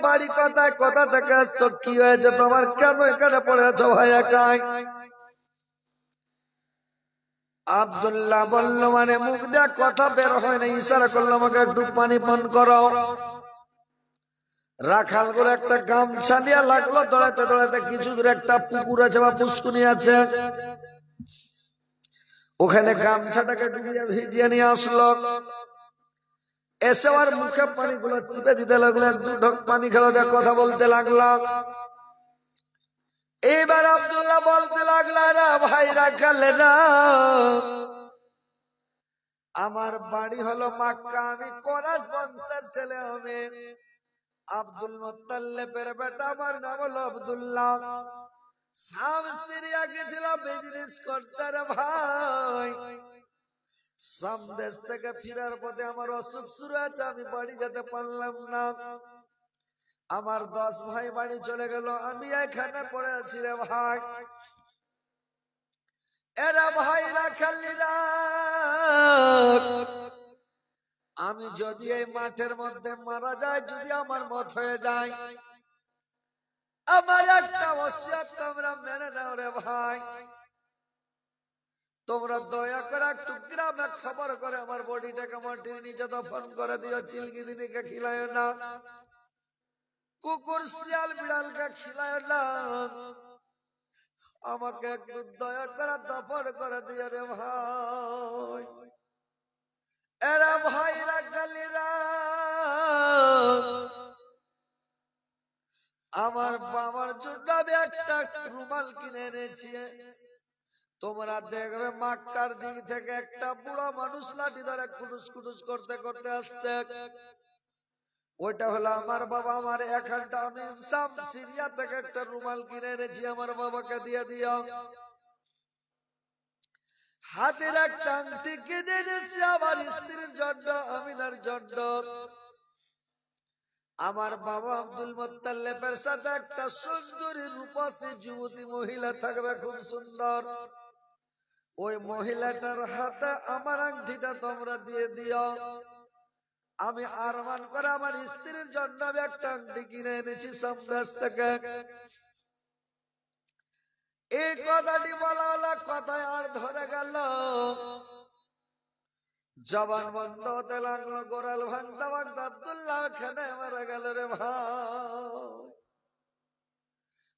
বাড়ি কোথায়, কোথা থেকে আসছো, কি হয়েছে তোমার, কেন এখানে পড়ে আছো ভাই একাই? আব্দুল্লাহ বলল, মানে মুখ দিয়ে কথা বের হয় না, ইশারা করলো আমাকে একটু পানি পান করো। রাখাল গুলো একটা গামছা নিয়ে লাগলো দৌড়াতে দৌড়াতে, কিছু দূরে একটা পুকুর আছে বা পুষ্কুনি আছে, ওখানে গামছাটাকে ডুবিয়ে ভিজিয়ে নিয়ে আসলো। এসে আর মুখে পানিগুলো চিপে দিতে লাগলো, এক দু ঢোক পানি খেলো, দেখ কথা বলতে লাগলাম। এইবার আব্দুল্লাহ বলতে লাগলো, না ভাই রাখালেরা, আমার বাড়ি হলো মক্কা, আমি কোরাইশ বংশের ছেলে, আমি আব্দুল মুত্তালিবের বেটা, আমার নাম হলো আব্দুল্লাহ। শাম সিরিয়া গেছিলাম বিজনেস করতে রে ভাই, শাম দেশ থেকে ফেরার পথে আমার অসুখ শুরু আছে, আমি বাড়ি যেতে পারলাম না। আমার 10 ভাই বাড়ি চলে গেল, আমি এখানে পড়ে আছি রে ভাই। এরা ভাইরা খালিরা, আমি যদি এই মাঠের মধ্যে মারা যায়, যদি আমার মত হয়ে যায়, আমার একটা ওসিয়ত তোমরা মেনে নাও রে ভাই। তোমরা দয়া করে একটু গ্রামে খবর করে আমার বডিটাকে মাটির নিচে দফন করে দিও, চিলকি দিদিকে খিলায় না, কুকুর শিয়াল বিড়ালকে খিলায় না, আমাকে একটু দয়া করে দফন করে দিও রে ভাই। এরা ভাইরা গালিরা, আমার বাবার জন্য আমি একটা রুমাল কিনে এনেছি, তোমরা দেখবে মক্কার দিক থেকে একটা বুড়া মানুষ লাঠি ধরে কুটুস কুটুস করতে করতে আসছে, ওইটা হলো আমার বাবা। আমার এখানটা আমি শাম সিরিয়া থেকে একটা রুমাল কিনে এনেছি, আমার বাবাকে দিয়ে দিও। হাতের একটা আংটি কিনে এনেছি আমার স্ত্রীর জন্য, আমিনার জন্য। আমার বাবা আব্দুল মুত্তালিবের সাথে একটা সুন্দরী রূপসী যুবতী মহিলা থাকবে, খুব সুন্দর, ওই মহিলাটার হাতে আমার আংটিটা তোমরা দিয়ে দিও। আমি আরমান করে আমার স্ত্রীর জন্য আমি একটা আংটি কিনে এনেছি সামদাস থেকে। এই কথাটি বলা হলো, কথায় আর ধরে গেল, জবান বন্ধ হতে লাগলো, গোড়াল ভাঙতে ভাঙতে আব্দুল্লাহ খানে মারা গেল রে ভাই।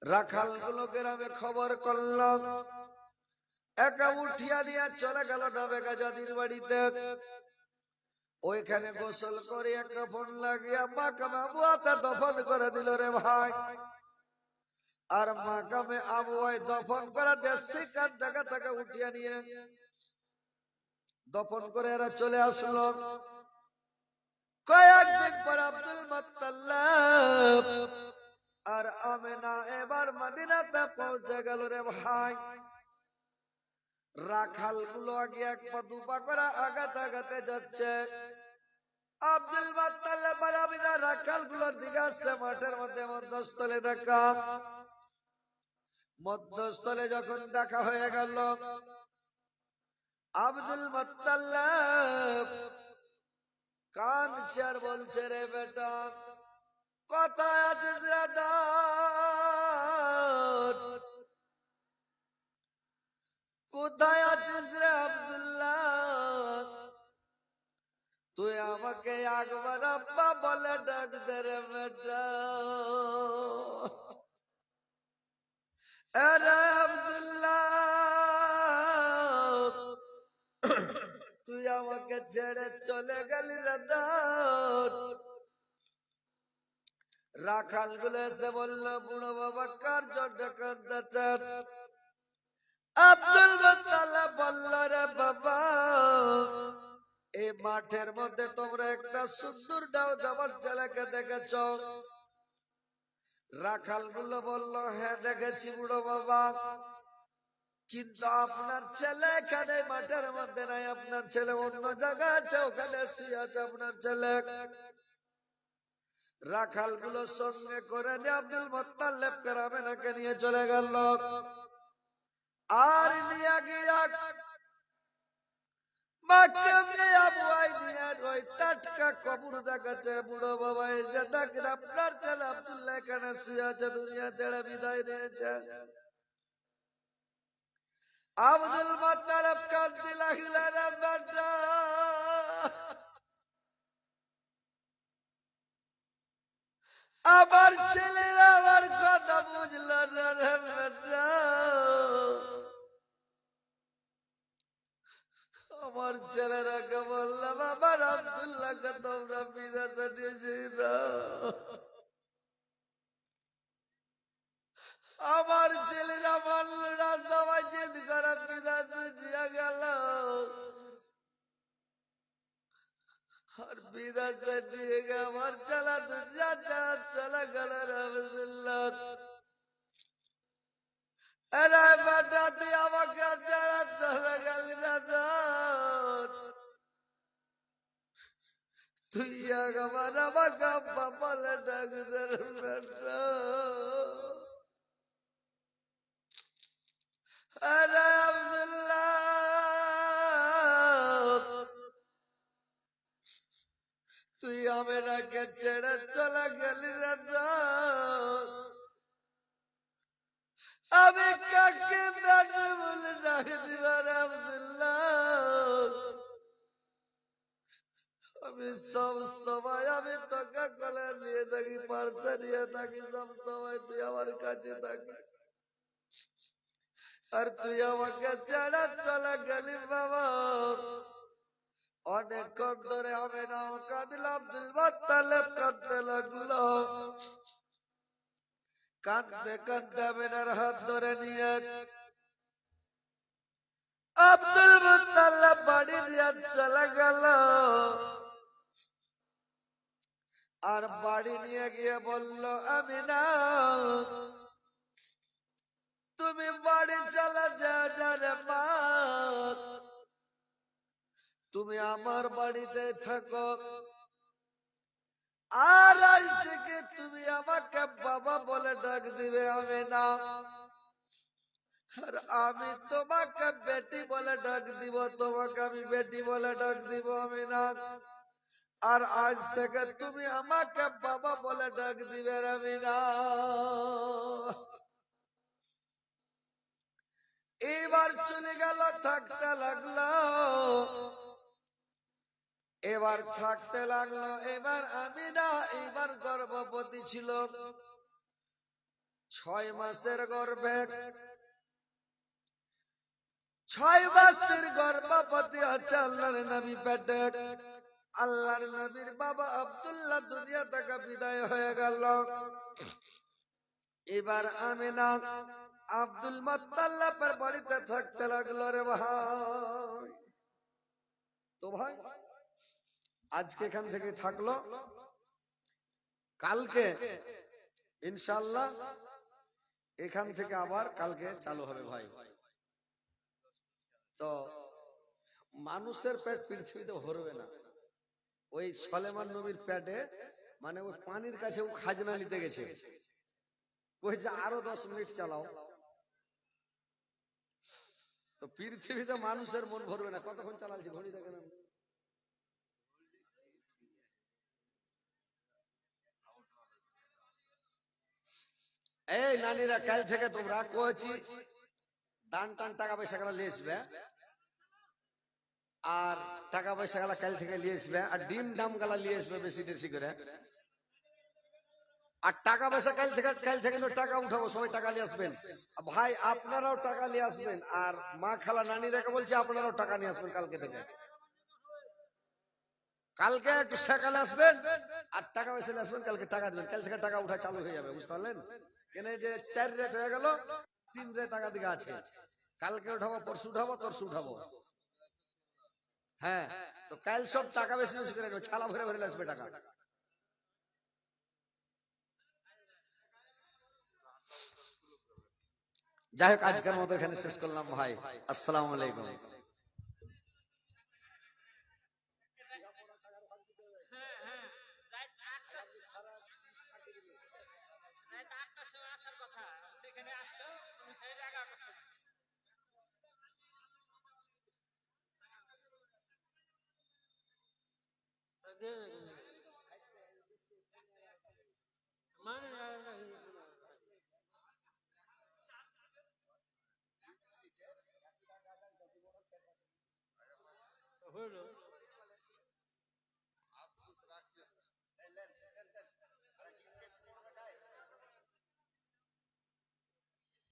রাখাল গুলো গ্রামে খবর করলাম, একা উঠিয়া নিয়ে চলে গেল নবে গাজাদির বাড়িতে, ওইখানে গোসল করে কাফন লাগিয়া মাকামে আবুয়াতে দফন করে দিল রে ভাই। আর মাকামে আবুয়ায় দফন করা দেশি কান জায়গা থেকে উঠিয়া নিয়ে দফন করে এরা চলে আসলো। কয়েকদিন পর আব্দুল মুত্তালিব আর আমেনা এবার মদিনাতে পৌঁছে গেল রে ভাই। রাখাল গুলো আগে এক পা দুপা করে আগাতে আগাতে যাচ্ছে, আব্দুল মুত্তালিব আর আমিনা রাখাল গুলোর দিকে আসছে। মাঠের মধ্যে মধ্যস্থলে দেখা, মধ্যস্থলে যখন দেখা হয়ে গেল, আব্দুল মুত্তালিব কাঁদছে আর বলছে, রে বেটা কোথায় আছিস রে দাদ, কোথায় আছিস রে আব্দুল্লাহ, তুই আমাকে একবার আব্বা বলে ডাক দে রে বেটা। আরে আব্দুল্লাহ, তুই আমাকে ছেড়ে চলে গেলি রে দাদ। রাখাল গুলো এসে বলল, বুড়ো বাবা কার জন্য কাঁদতেছেন? আব্দুল মুত্তালিব বলল, রে বাবা, এই মাঠের মধ্যে তোমরা একটা সুন্দর ডাও জামার ছেলেকে দেখেছ? রাখাল গুলো বলল, হ্যাঁ দেখেছি বুড়ো বাবা, কিন্তু আপনার ছেলে এখানে মাঠের মধ্যে নাই, আপনার ছেলে অন্য জায়গা আছে, ওখানে শুয়ে আছে আপনার ছেলে। রাখাল গুলো সঙ্গে করে নিয়ে আব্দুল মুত্তালিবকে আমেনাকে নিয়ে চলে গেল। আর নিয়ে গিয়া মাকামে আবুয়ায় নিয়ে ওই টাটকা কবর দেখাচ্ছে। বুড়ো বাবা, এই যে দেখেন আপনার ছেলে এখানে শুয়ে আছে, দুনিয়া ছেড়ে বিদায় নিয়েছে। আব্দুল মুত্তালিব কাঁদতে লাগলেন, বেটা আমার ছেলেরা আমার কথা বুঝল না রে বেটা, আমার ছেলেরাকে বললাম আমার আব্দুল্লাহকে তোমরা বিদেশে নিয়ে যাও। আমার ছেলেরা মানল না, সবাই জিদ করে বিদেশে নিয়ে গেল। আর বিদেশে নিয়ে গিয়ে আমার ছেলে দুনিয়া ছাড়া চলে গেল রে আব্দুল্লাহ। আরে বেটা তুই আমাকে ছাড়া চলে গেলি না, তুই একবার আমাকে আব্বা বলে ডাক দে রে বেটা। আরে আব্দুল্লাহ তুই আমেনাকে ছেড়ে চলে গেলি রে, আমি কাকে বেটা বলে ডাক দিবার আব্দুল্লাহ। আমি সব সময় আমি তোকে কোলে নিয়ে থাকি, পার্শ্বে নিয়ে থাকি, সব সময় তুই আমার কাছে থাকি, আর তুই আমাকে ছেড়ে চলে গেলি বাবা। অনেকক্ষণ ধরে আমি না কাঁদলাম, আব্দুল মুত্তালিব কাঁদতে লাগলো। কাঁদতে কাঁদতে আমিনার হাত ধরে নিয়ে আব্দুল মুত্তালিব বাড়ি নিয়ে চলে গেল। আর বাড়ি নিয়ে গিয়ে বলল, আমিনা তুমি বাড়ি চলে যাও না রে মা, তুমি আমার বাড়িতে থাকো, আর আজ থেকে তুমি আমাকে বাবা বলে ডাক দিবে আমিনা, আর আমি তোমাকে বেটি বলে ডাক দিব, তোমাকে আমি বেটি বলে ডাক দিব আমিনা। আর আজ থেকে তুমি আমাকে বাবা বলে ডাক দিবে আমিনা। এবার চলে গেল, থাকতে লাগলো, এবার থাকতে লাগলো। এবার আমিনা এবার গর্ভবতী ছিল, 6 মাসের গর্ভে, 6 মাসের গর্ভবতী আছে আল্লাহর নবী পেটে। আল্লাহর নবীর বাবা আব্দুল্লাহ দুনিয়া থেকে বিদায় হয়ে গেল। এবার আমিনা আব্দুল মুত্তালিবের বাড়িতে থাকতে লাগলো রে ভাই। তো ভাই আজকে এখান থেকে থাকলো, কালকে ইনশাআল্লাহ এখান থেকে আবার কালকে চালু হবে ভাই। তো মানুষের পেট পৃথিবীতে ভরবে না, ওই সুলাইমান নবীর পেটে মানে ওই পানির কাছে ও খাজনা নিতে গেছে, কইছে আরো 10 মিনিট চালাও। তো পৃথিবীতে মানুষের মন ভরবে না, কতক্ষণ চালাচ্ছি ঘড়ি দেখেন। এই নানিরা কাল থেকে তোমরা কইছি দান টান টাকা পয়সা গুলো নিয়ে আসবে, আর টাকা পয়সা গুলা কাল থেকে নিয়ে আসবে, আর ডিম দাম গুলা নিয়ে আসবে বেশি বেশি করে। আর টাকা পয়সা কাল থেকে টাকা উঠাবো, সবাই টাকা নিয়ে আসবেন ভাই, আপনারাও টাকা নিয়ে আসবেন। আর মা খালা নানিরাকে বলছে আপনারাও টাকা নিয়ে আসবেন কালকে থেকে। কালকে একটু সকালে আসবেন আর টাকা পয়সা নিয়ে আসবেন, কালকে টাকা দিবেন, কাল থেকে টাকা উঠা চালু হয়ে যাবে, বুঝতে পারলেন? কেন যে 4 রেট হয়ে গেল, 3 রে টাকা দিকে আছে, কালকে উঠাবো, পরশু উঠাবো, তরশু উঠাবো। হ্যাঁ, তো কাল সব টাকা বেশি বেশি করে ছালা ভরে ভরে আসবে টাকা। যাই হোক আজকের মতো এখানে শেষ করলাম ভাই, আসসালামু আলাইকুম। মানে হলো